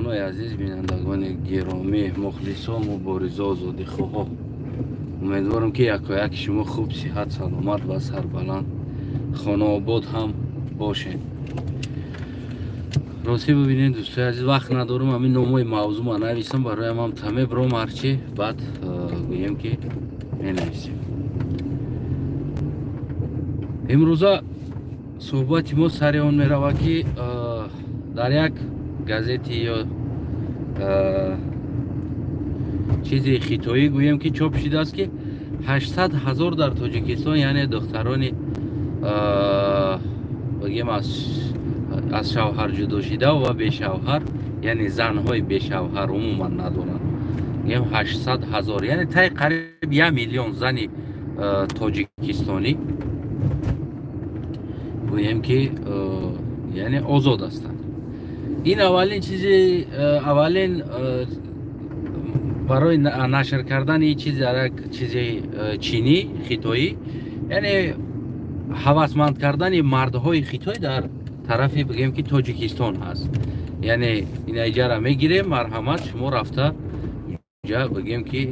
مهمانای عزیز بینندگان گرامی مخلصان مبارزا آزادی خواه، امیدوارم که یک شما خوب صحت سلامت و سربلند خانه آباد هم باشین. راستی ببینید دوستای عزیز وقت ندارم همین ناموی موضوع ما نویسم برای هم تمه برام هرچی بعد گویم که می نویسیم. امروزا صحبت ما سر آن می رود که در یک گازتی یا چیزی خطایی گویم که چاپ شده است که 800,000 در تاجیکستان یعنی دختران بگیم از شوهر جدا شده و به شوهر یعنی زنهای به شوهر عموما ندارن، میگم 800,000 یعنی تا قریب 1 میلیون زن تاجیکستانی گویم که یعنی آزاد هستند. این اولین چیزی اولین برای نشر کردن این چیز در چیزی چینی خطایی یعنی هوسمند کردن مردهای خطایی در طرف بگیم که تاجیکستان هست. یعنی این اجاره میگیره مرحمت شما رفته اینجا بگیم که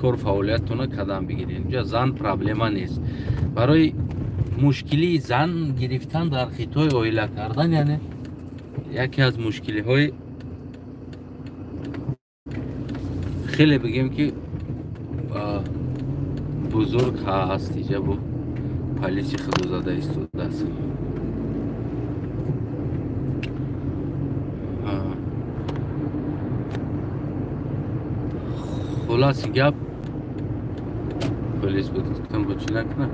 کار فعالیتتون قدم بگیرین. اینجا زن پرابلم نیست. برای مشکلی زن گرفتن در خطای اویله کردن یعنی یکی از مشکلی های خیلی بگیم که بزرگ هست. اینجا با پلیسی خدوزاده ایستاده است. خلاصی گپ پلیس بودن با چی نکنه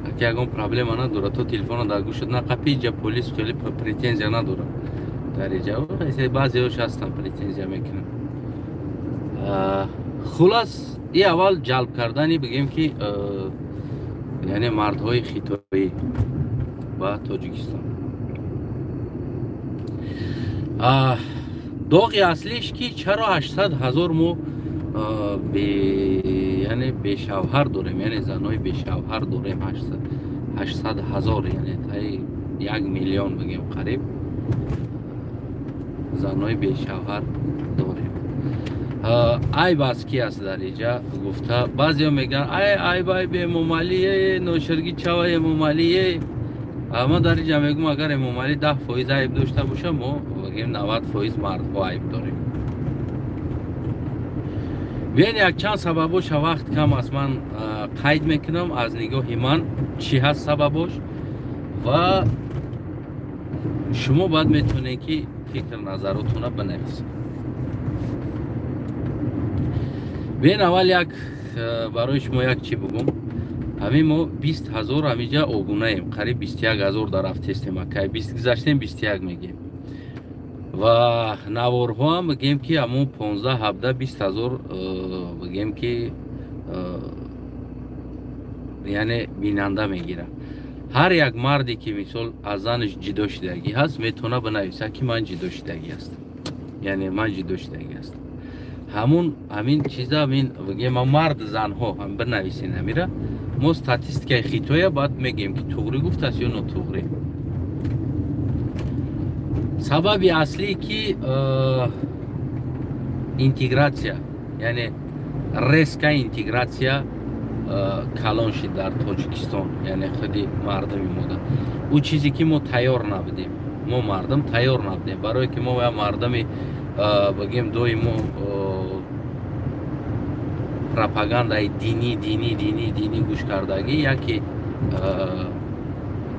اگه اگه پرابلم نداره تو تلفن در گوشت نقپی اینجا پلیس خیلی پریتنزیا نداره در اینجا بعضی هاش هستن پریتنزیا میکنن. خلاص این اول جلب کردنی بگیم که یعنی مردهای خطایی با تاجیکستان. داغی اصلیش که چرا 800,000 ما یعنی به شوهر داریم یعنی زنهای به شوهر داریم 800,000 یعنی تا 1 میلیون بگیم قریب زنهای به شوهر داریم. ای بس کی است در اینجا گفته بعضی ها میگن ای بای به امامعلی نوشرگی چوای امامعلی. اما در اینجا میگم اگر امامعلی 10% عیب داشته باشه ما بگیم 90% مردها عیب داریم. بیاین یک چند سببش وقت کم از من قید میکنم از نگاه من چی هست سببش و شما باید میتونید که فکر نظراتون رو بنویسید. بیاین اول یک برای شما یک چی بگم. همین ما 20,000 همینجا آگونه ایم قریب 21,000 در هفته استیم که 20 گذاشتیم 21 میگیم و نوارها هم بگیم که همون 15 17 20,000 بگیم که یعنی بیننده میگیره. هر یک مردی که مثال از زنش جدا شدگی هست میتونه بنویسه که من جدا شدگی هستم یعنی من جدا شدگی هستم. همین چیزا همین بگیم مرد زن ها هم بنویسین همیره ما استاتستیکای خطایی باید میگیم که توغری گفته است یا نتوغری. سبب اصلی که اینتگراسیا یعنی ریسک اینتگراسیا کلان شد در تاجیکستان یعنی خودی مردم موده او چیزی که ما تیار نبودیم ما مردم تیار نبودیم برای که ما مردم بگیم دوی ما پروپاگاندای دینی گوش کردگی یکی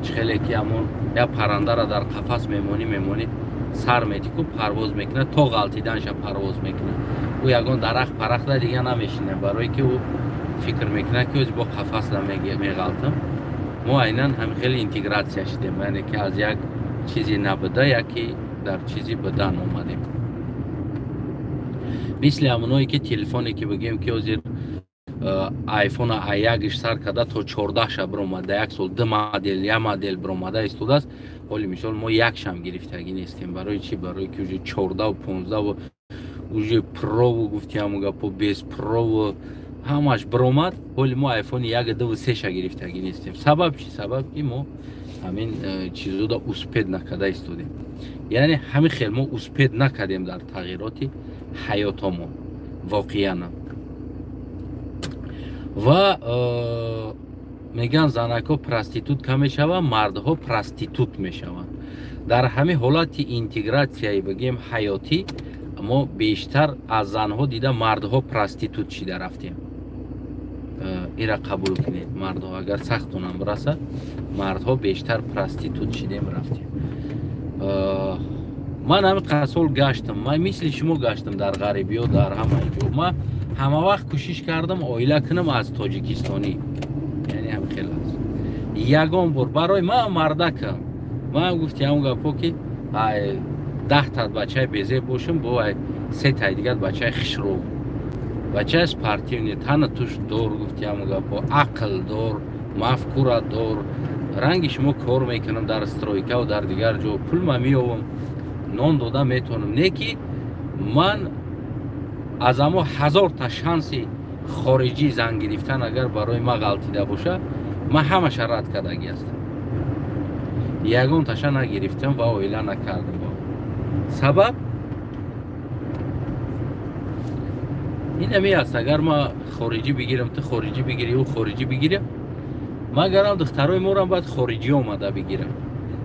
خیلی که همون یا پرنده را در قفس میمونی سر میتی که پرواز میکنه تا غلطیدنش پرواز میکنه او یگان درخت پرخت دیگه نمیشینه برای که او فکر میکنه که با قفس میغلطم. ما عیناً هم خیلی اینتگراسیا شدیم یعنی که از یک چیزی نبوده یکی در چیزی بدن اومدیم. مثل همونایی که تلفنی که بگیم که از آیفون آیگش سر کده تا 14 شب برآمده یک سال 2 مدل یا مدل برآمده استوده است ولی مثال ما یک شم گرفتگی نیستیم. برای چی؟ برای که اوج 14 و 15 و اوج پرو و گفتیم همون گپو 20 پرو و همش برآمد ولی ما آیفون 1 2 و 3 ش گرفتگی نیستیم. سبب چی؟ سبب که ما همین چیزو دا اسپید نکده ایستادیم. یعنی همین خیلی ما اسپید نکردیم در تغییرات حیاتمون واقعا. و میگن زنکا پراستیتوت که میشوند، مردها پراستیتوت میشوند. در همین حالت اینتگراسیایی بگیم حیاتی ما بیشتر از زنها دیده مردها پراستیتوت شده رفتیم. ایرا قبول کنید، مردها اگر سختونم برسه مردها بیشتر پراستیتوت شدیم رفتیم. من همین قصول گشتم، من مثل شما گشتم در غریبی و در همه جو. من همه وقت کوشش کردم آیله کنم از تاجیکستانی، یعنی هم خیلی هست. یگان بار برای من مردکم من گفتی همون گپا که 10 تا بچه بیزه باشم با 3 تا دیگر بچه خشرو، بچه سپارتیونی تن توش دور، گفتی همون گپا عقل دور، مفکوره دور، رنگش ما کار میکنم در استرویکا و در دیگر جو، پول ما میوم نان داده میتونم. نه که من از اما 1000 تا شانسی خارجی زنگ گرفتن اگر برای ما غلطیده باشه من همه رد کردگی هستم. یگان تاشا نگرفتم و اویله نکردم. سبب این همی است، اگر ما خارجی بگیرم تو خارجی بگیری و خارجی بگیرم، ما گرم دخترای ما رو باید خارجی اومده بگیرم.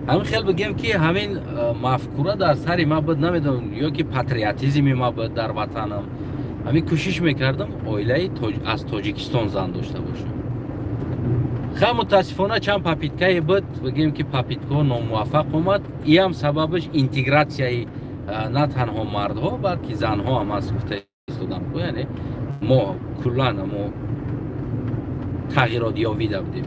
همین خیلی بگیم که همین مفکوره در سری ما بود نمیدونم، یا که پاتریاتیزمی ما بود در وطنم. همین کوشش میکردم اویله از تاجیکستان زن داشته باشم. خیلی متاسفانه چند پاپیتکای بود بگیم که پاپیتکا ناموفق اومد. این هم سببش اینتگراسیای نه تنها مردها بلکه زنها هم از گفته استودم. یعنی ما کلا ما تغییرات یافته بودیم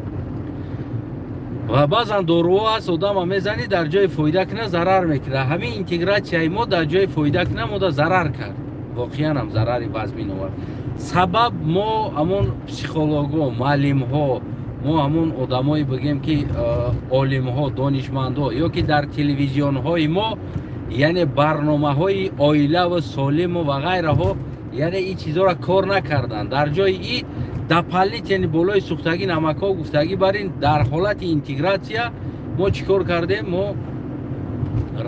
و بعضا دارو هست آدم هم میزنی در جای فایده کنه ضرر میکنه. همین اینتگراسیای ما در جای فایده کنه ما دا ضرر کرد، واقعا هم ضرری وزمین آورد. سبب ما همون پسیخولوگا، معلم ها، ما همون آدمایی بگیم که عالم ها، دانشمند ها، یا که در تلویزیون های ما یعنی برنامه های عائله و سالم و غیره ها، یعنی این چیزا را کار نکردن. در جای این دپالیت یعنی بالای سوختگی نمک ها گفتگی برین در حالت اینتگراسیا ما چیکار کردیم؟ ما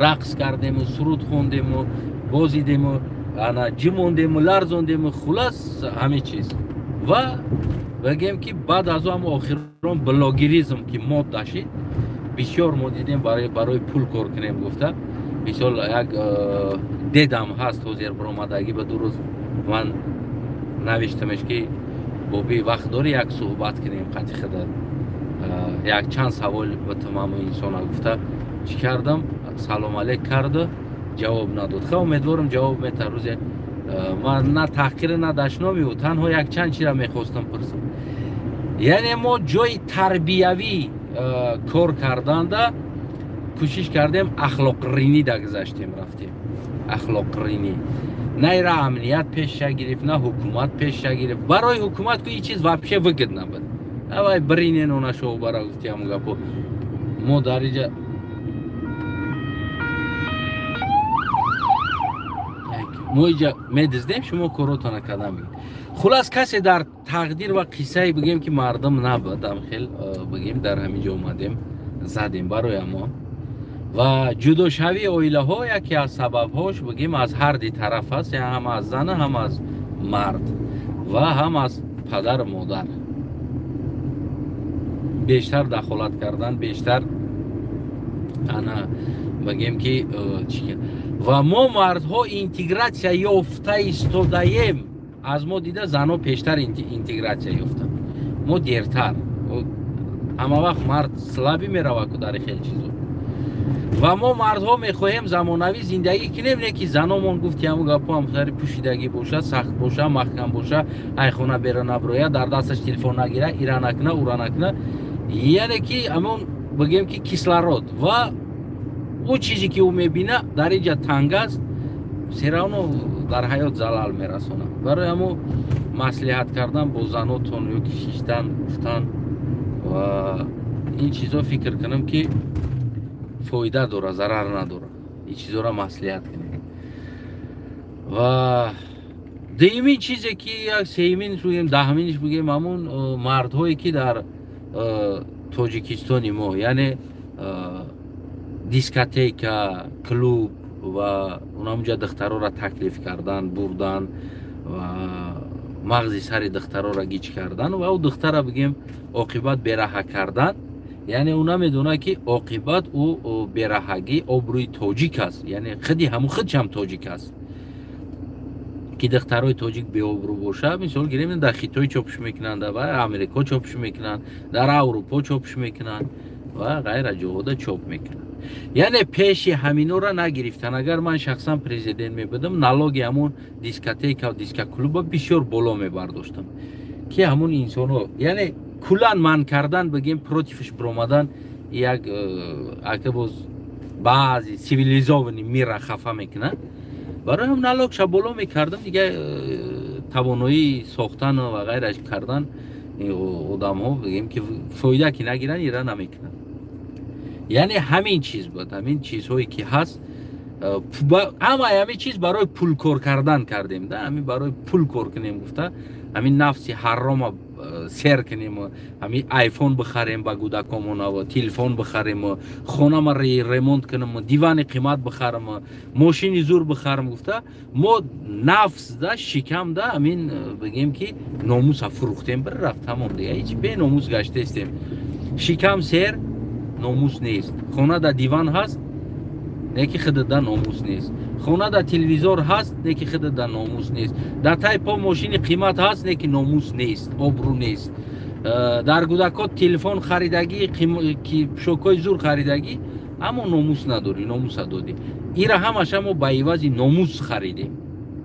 رقص کردیم و سرود خوندیم و بازیدیم و جموندیم و لرزوندیم، خلاص همه چیز. و بگیم که بعد از هم آخران بلاگریزم که مود داشتید بسیار ما دیدیم برای پول کار کنیم گفته. مثال یک دیدم هست حضیر برامدگی به 2 روز من نوشتمش که بابی وقت داری یک صحبت کنیم قطعی خدر یک چند سوال به تمام انسان گفته. چی کردم؟ سلام علیک کرده، جواب نداد. خیلی امیدوارم جواب میده. روز من نه تحقیر نه دشنامی و تنها یک چند چی را میخواستم پرسم. یعنی ما جای تربیوی کار کردن ده کوشش کردیم اخلاق رینی ده گذاشتیم رفتیم. اخلاق رینی نه را امنیت پیش گرفت نه حکومت پیش گرفت. برای حکومت که این چیز واپشه وگد نبود. اوای برینه نونشو برای گفتیم گپو ما در اینجا ما اینجا میدزدیم شما کاراتون کردن بگیم. خلاص کسی در تقدیر و قصه بگیم که مردم نبودم خیلی بگیم در همینجا اومدیم زدیم برای ما. و جدا شوی اویله ها یکی از سبب هاش بگیم از هر دی طرف هست، یعنی هم از زن هم از مرد و هم از پدر مادر بیشتر دخالت کردن، بیشتر انا بگیم که و ما مردها اینتگراسیا یافته ایستادیم. از ما دیده زنها پیشتر اینتگراسیا یافتن، ما دیرتر. اما وقت مرد سلابی میروه که در خیلی چیزا و ما مردها میخواهیم زمانوی زندگی کنیم، نه که زنامون گفتی همون گپا هم خیلی پوشیدگی باشه، سخت باشه، محکم باشه، ای خونه بیره نبرویه، در دستش تلفن نگیره، ایرا نکنه، اورا نکنه. یعنی که همون بگیم که کسلارود و او چیزی که او میبینه در اینجا تنگ است، سیرانو در حیات زلال میرسونه. برای همون مصلحت کردن با زناتون یا کشیشتن گفتن و این چیزا فکر کنم که فایده داره، ضرر نداره. این چیزا را مصلحت کنیم. و دیمین چیزی که یک سیمین بگیم دهمینش بگیم همون مردهایی که در تاجیکستان ما، یعنی دیسکاتیکا کلوب و اونجا دخترها را تکلیف کردن بردن و مغزی سر دخترها را گیج کردن و او دختر را بگیم عاقبت برها کردن. یعنی اونا میدونه که عاقبت او برهگی آبروی تاجیک است، یعنی خودی خودش هم تاجیک است که دخترای تاجیک به آبرو باشه. مثال گیریم در خیتای چاپش میکنن، در امریکا چاپش میکنن، در اروپا چاپش میکنن و غیر جهود چاپ میکنن. یعنی پیش همینو را نگرفتن. اگر من شخصا پرزیدنت میبودم نالوگ همون دیسکاتیک و دیسکا کلوب بسیار بالا میبرداشتم که همون انسانو یعنی کلان من کردن بگیم پروتیفش برآمدن یک اکبوز بعضی سیویلیزовані میره خفه میکنن. برای هم نالوگ شب بالا میکردم دیگه توانایی ساختن و غیرش کردن آدم ها بگیم که فایده که نگیرن ایران نمیکنن. یعنی همین چیز بود، همین چیزهایی که هست همین چیز برای پول کار کردن کردیم ده، همین برای پول کار کنیم گفته همین نفسی حرام سر کنیم، همین آیفون بخریم با کودکامون و تلفن بخریم، خونه ما ریمونت کنیم، دیوان قیمت بخریم، ماشین زور بخریم گفته ما نفس ده شکم ده همین بگیم که ناموس فروختیم بر رفت تمام دیگه هیچ به ناموس گشته استیم. شکم سر ناموس نیست، خونه در دیوان هست نیکی خود در ناموس نیست، خونه در تلویزور هست نیکی خود در ناموس نیست، در تایپا ماشین قیمت هست نیکی ناموس نیست، آبرو نیست، در کودکات تلفن خریدگی که شوکای زور خریدگی اما ناموس نداری، ناموس دادی. ایرا همش ما با عوض ناموس خریدیم.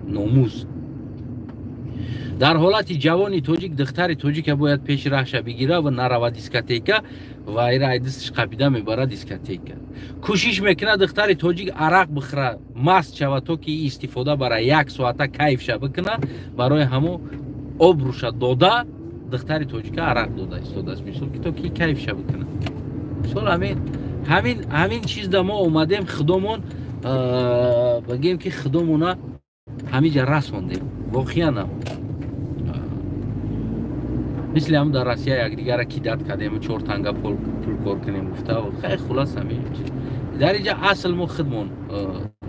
ناموس در حالت جوانی تاجیک دختر تاجیک باید پیش رهش بگیره و نرود دیسکاتیکا و ایرا دستش قبیده میبره دیسکاتیکا. کوشش میکنه دختر تاجیک عرق بخوره مست شود تا که استفاده برای یک ساعت کیف شه بکنه، برای همو آبروش داده دختر تاجیک عرق داده استاده است مثال که تا که کیف شه بکنه. مثال همین چیز در ما اومدیم خودمون بگیم که خودمون همینجا رسوندیم واقعا. مثل هم در روسیه یک دیگر را کیدت کردیم 4 تنگه پول کار کنیم گفته و خیلی خلاص همین در اینجا اصل ما خودمون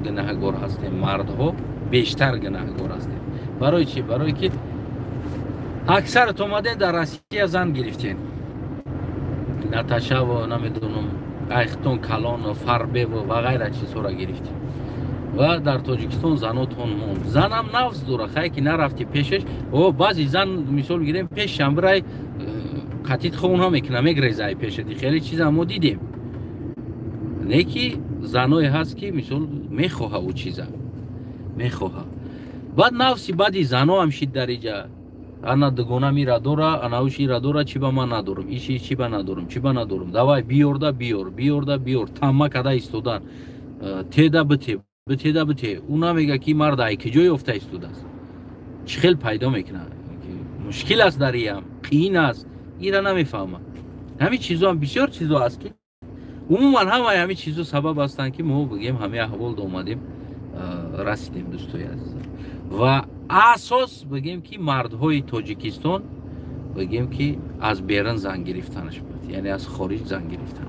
گناهگار هستیم، مردها بیشتر گناهگار هستیم. برای چی؟ برای که اکثر اومده در روسیه زن گرفتین، ناتاشا و نمیدونم ایختون کلان و فربه و غیره چیزها را گرفتیم و در تاجیکستان زناتون موند. زن هم نفس داره خیلی که نرفتی پیشش و بعضی زن مثال گیریم پیش هم برای قطیت خون ها میکنه میگریزه پیش دی خیلی چیز هم ما دیدیم. نیکی زنای هست که مثال میخواه او چیزا میخواه بعد نفسی بعدی زنا هم شید در اینجا انا دگونه میره دوره اناوش ایره دوره چی با من ندارم ایشی چی با ندارم چی با ندارم دوای بیورده بیور تمه کده ایستودن تیده بته اونا میگه که مرد ای که جای افته ایستوده است چی خیلی پیدا میکنه مشکل است دریم قین است ایره نمیفهمه. همین چیزا هم بسیار چیزا هست که عموما همین چیزا سبب هستن که ما بگیم همه احوال اومدیم رسیدیم دوستای عزیز. و اساس بگیم که مردهای تاجیکستان بگیم که از بیرون زن گرفتنش بود، یعنی از خارج زن گرفتن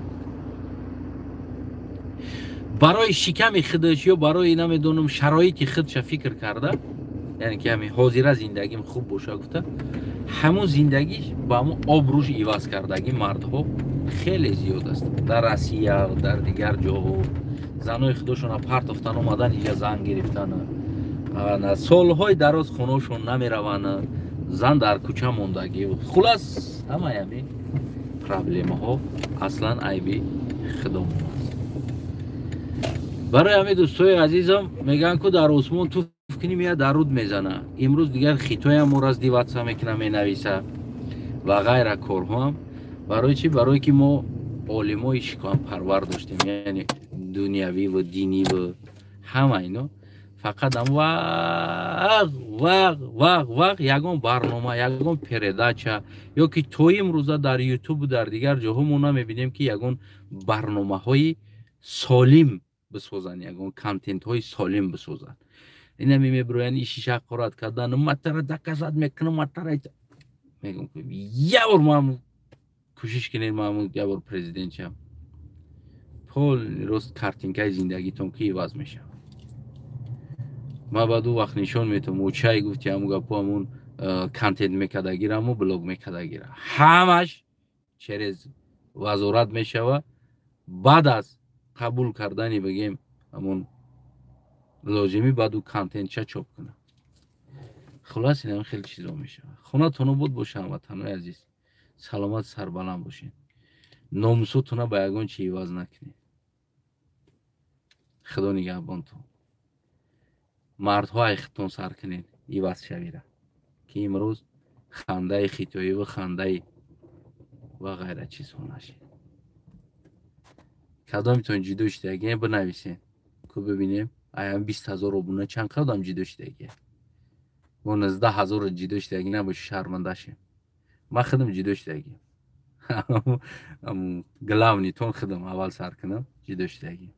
برای شکم خودش یا برای نمیدونم شرایط خودش فکر کرده، یعنی که همین حاضر زندگیم خوب باشه گفته همون زندگیش با همون آبروش عوض کردگی مردها خیلی زیاد است. در روسیه و در دیگر جاها زنای خودشون پرت افتن اومدن اینجا زن گرفتن، سالهای دراز خونهشون نمیروند، زن در کوچه موندگی خلاص همه همین پرابلم ها اصلا عیبی خودمون است. برای همه دوستای عزیزم میگن که در عثمان تو کنی میاد درود میزنه، امروز دیگر خیتای هم از دیواتسا میکنه مینویسه و غیره کارها هم. برای چی؟ برای که ما عالمای شکام پرور داشتیم، یعنی دنیوی و دینی و همه اینا فقط هم وق یکم برنامه یکم پرداچه یا که توی امروزه در یوتیوب و در دیگر جاها ما میبینیم که یکم برنامه های سالم بسازن، یکم کانتنت های سالم بسازن. اینا میبروین ایشی شقارت کردن مطره دکازد میکنم مطره میگم که یه بار ما کوشش کنیم ما یه بار پرزیدنت شم کل روز کارتینکای زندگیتون کی عوض میشه. ما بعد وقت نشون میتونم و چای گفتی همون گپامون کانتنت میکردگیرم و بلوگ میکردگیرم همش چرز وزارت میشوه بعد از قبول کردنی بگیم همون لازمی بعد او کانتنت چه چاپ کنه. خلاص این خیلی چیزا میشه. خونه تونو بود باشه هموطنای عزیز سلامت سربلند باشین. ناموسوتون با یگان چی عوض نکنید. خدا نگهبانتون. مردها اختون سر کنید عوض شویره که امروز خنده خیتویی و خنده و غیره چیز ها نشید. کدامتون جدو شدگی بنویسین که ببینیم ایام 20,000 ابونه چند کدام جدو شدگی و 19,000 جدو شدگی نباشه شرمنده شیم. ما خودم جدو شدگی گلاونی تون خودم اول سر کنم جدو شدگی